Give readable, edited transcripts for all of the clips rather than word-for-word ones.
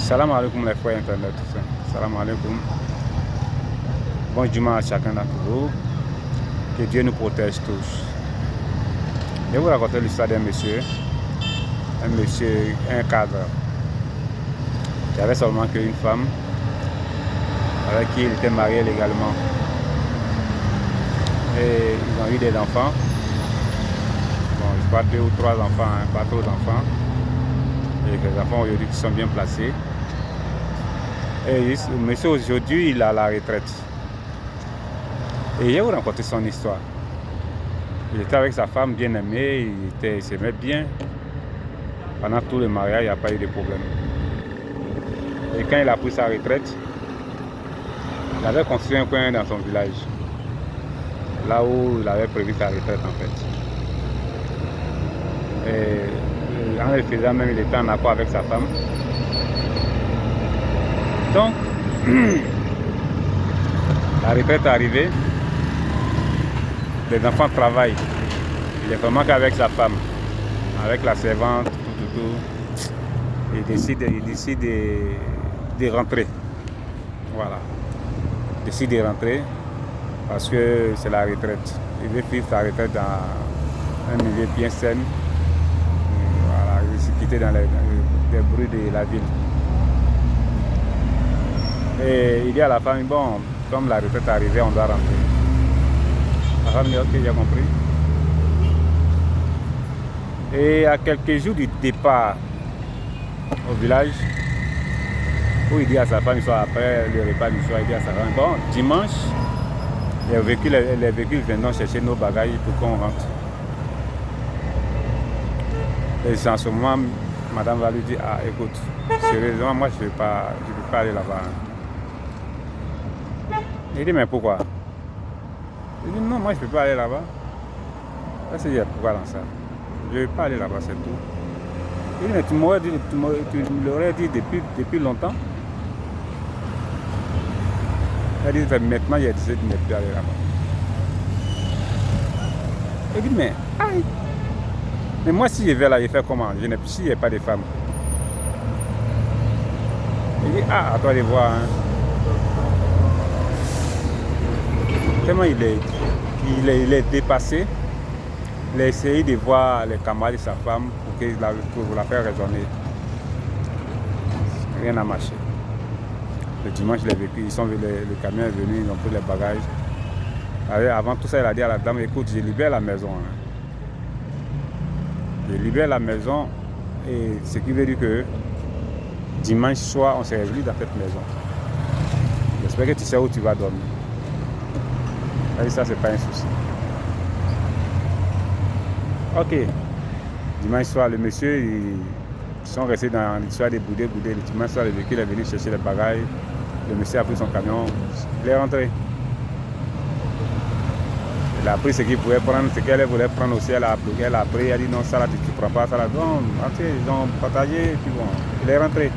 Salam alaikum les frères internet. Salam alaikum. Bon dimanche à chacun d'entre vous. Que Dieu nous protège tous. Je vais vous raconter l'histoire d'un monsieur. Un cadre. Il avait seulement qu'une femme avec qui il était marié légalement. Et ils ont eu des enfants. Bon, je crois 2 ou 3 enfants, hein, pas trop d'enfants. Et les enfants aujourd'hui qui sont bien placés. Et le monsieur aujourd'hui, il est à la retraite. Et je vais vous raconter son histoire. Il était avec sa femme bien aimée, il s'aimait bien. Pendant tout le mariage, il n'y a pas eu de problème. Et quand il a pris sa retraite, il avait construit un coin dans son village. Là où il avait prévu sa retraite en fait. Et en le faisant même, il était en accord avec sa femme. Donc, la retraite est arrivée. Les enfants travaillent. Il est vraiment qu'avec sa femme, avec la servante, tout. Il décide de rentrer. Voilà. Il décide de rentrer parce que c'est la retraite. Il veut vivre sa retraite dans un milieu bien sain. Voilà, il veut se quitter dans les bruits de la ville. Et il dit à la femme, bon, comme la retraite est arrivée, on doit rentrer. La femme dit, ok, j'ai compris. Et à quelques jours du départ au village, où il dit à sa femme, après le repas du soir, il dit à sa femme, bon, dimanche, les véhicules viendront chercher nos bagages pour qu'on rentre. Et en ce moment, madame va lui dire, ah écoute, sérieusement, moi je ne peux pas aller là-bas. Il dit, mais pourquoi? Il dit, non, moi je ne peux pas aller là-bas. Là, c'est pourquoi dans ça? Je ne vais pas aller là-bas, c'est tout. Il dit, mais tu me l'aurais dit depuis longtemps. Il dit, maintenant, il a décidé de ne plus aller là-bas. Il dit, mais aïe! Mais moi, si je vais là, je fais comment? Si il n'y a pas de femme. Il dit, ah, à toi de voir. Hein. Tellement il est dépassé. Il a essayé de voir les camarades de sa femme pour la faire raisonner. Rien n'a marché. Le dimanche, le camion est venu, ils ont pris les bagages. Avant tout ça, il a dit à la dame, écoute, je libère la maison. Hein. Je libère la maison, et ce qui veut dire que dimanche soir, on s'est réunis dans cette maison. J'espère que tu sais où tu vas dormir. Et ça, c'est pas un souci. Ok. Dimanche soir, le monsieur, ils sont restés dans l'histoire des boudés. Le dimanche soir, le véhicule est venu chercher les bagages. Le monsieur a pris son camion. Il est rentré. Il a pris ce qu'il pouvait prendre, ce qu'elle voulait prendre aussi. Elle a pris, elle a dit non, ça là, tu ne prends pas ça là. Non, ok, ils ont partagé, puis bon, il est rentré.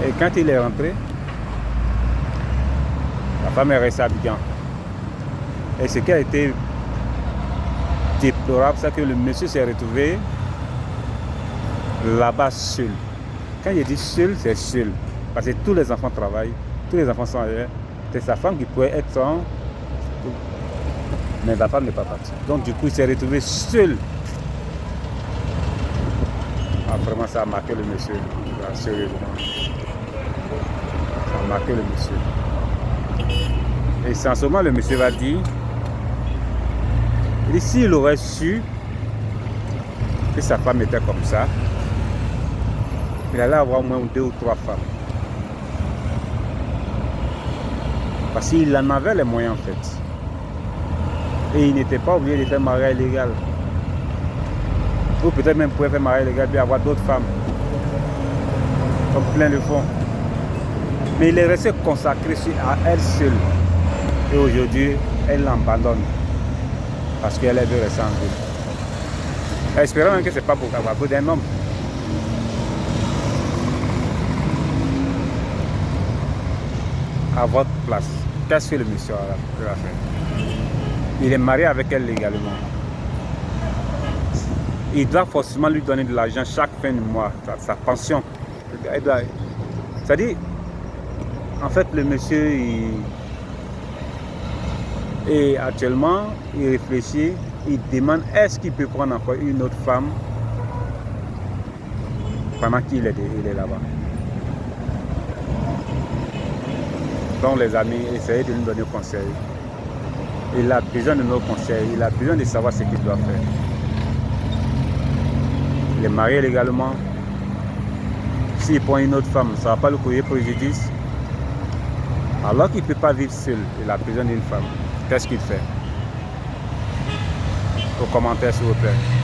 Et quand il est rentré, la femme est restée à Abidjan. Et ce qui a été déplorable, c'est que le monsieur s'est retrouvé là-bas seul. Quand il dit seul, c'est seul. Parce que tous les enfants travaillent, tous les enfants sont ailleurs. C'est sa femme qui pouvait être sans. Mais la femme n'est pas partie. Donc du coup, il s'est retrouvé seul. Ah, vraiment, ça a marqué le monsieur. Là, sérieusement. Ça a marqué le monsieur. Et c'est en ce moment le monsieur va dire, il dit, s'il aurait su que sa femme était comme ça, il allait avoir au moins 2 ou 3 femmes. Parce qu'il en avait les moyens en fait. Et il n'était pas obligé de faire mariage illégal. Ou peut-être même pouvait faire mariage illégal et avoir d'autres femmes. Comme plein de fonds. Mais il est resté consacré à elle seule. Et aujourd'hui, elle l'abandonne. Parce qu'elle veut rester en ville. Espérons même que ce n'est pas pour avoir d'un homme. À votre place, qu'est-ce que le monsieur a fait? Il est marié avec elle légalement. Il doit forcément lui donner de l'argent chaque fin de mois, sa pension. C'est-à-dire, en fait, le monsieur, et actuellement, il réfléchit, il demande est-ce qu'il peut prendre encore une autre femme pendant qu'il est là-bas. Donc les amis, essayez de nous donner conseil. Il a besoin de nos conseils, il a besoin de savoir ce qu'il doit faire. Il est marié légalement. S'il prend une autre femme, ça ne va pas le causer préjudice. Alors qu'il ne peut pas vivre seul, il a besoin d'une femme. Qu'est-ce qu'il fait? Aux commentaires s'il vous plaît.